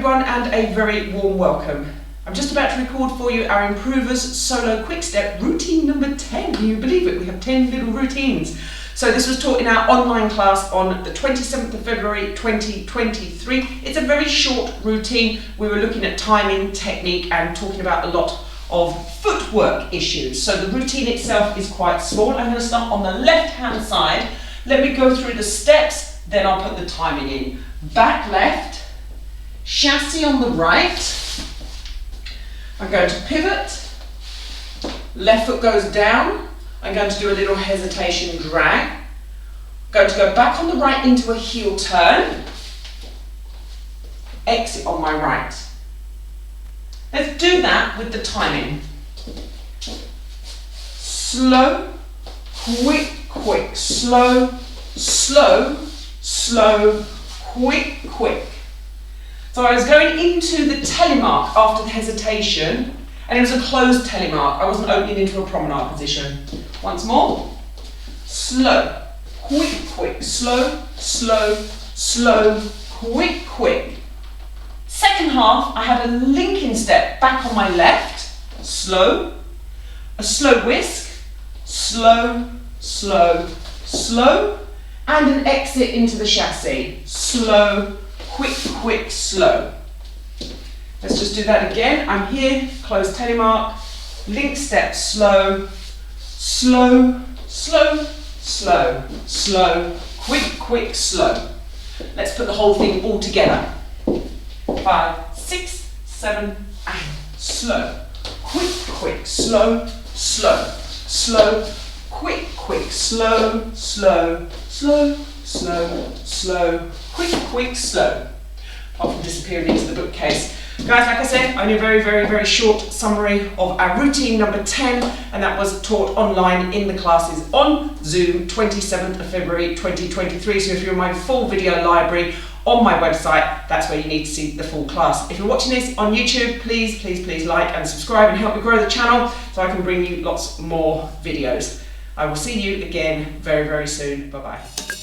everyone, and a very warm welcome. I'm just about to record for you our Improvers Solo Quickstep routine number 10. Can you believe it? We have 10 little routines. So this was taught in our online class on the 27th of February 2023. It's a very short routine. We were looking at timing, technique, and talking about a lot of footwork issues. So the routine itself is quite small. I'm going to start on the left-hand side. Let me go through the steps, then I'll put the timing in. Back left, chassis on the right. I'm going to pivot, left foot goes down. I'm going to do a little hesitation drag. I'm going to go back on the right into a heel turn. Exit on my right. Let's do that with the timing. Slow, quick, quick, slow, slow, slow, quick, quick. So I was going into the telemark after the hesitation, and it was a closed telemark. I wasn't opening into a promenade position. Once more. Slow, quick, quick, slow, slow, slow, quick, quick. Second half, I had a linking step back on my left, slow, a slow whisk, slow, slow, slow, and an exit into the chassis, slow, quick, quick, slow. Let's just do that again. I'm here, close telemark, link step, slow, slow, slow, slow, slow, quick, quick, slow. Let's put the whole thing all together. 5, 6, 7, and slow, quick, quick, slow, slow, slow, quick, quick, slow, slow, slow, slow, slow, quick, quick, slow. Apart from disappearing into the bookcase. Guys, like I said, only a very, very, very short summary of our routine number 10, and that was taught online in the classes on Zoom, 27th of February 2023. So if you're in my full video library on my website, that's where you need to see the full class. If you're watching this on YouTube, please, please, please like and subscribe and help me grow the channel so I can bring you lots more videos. I will see you again very, very soon. Bye-bye.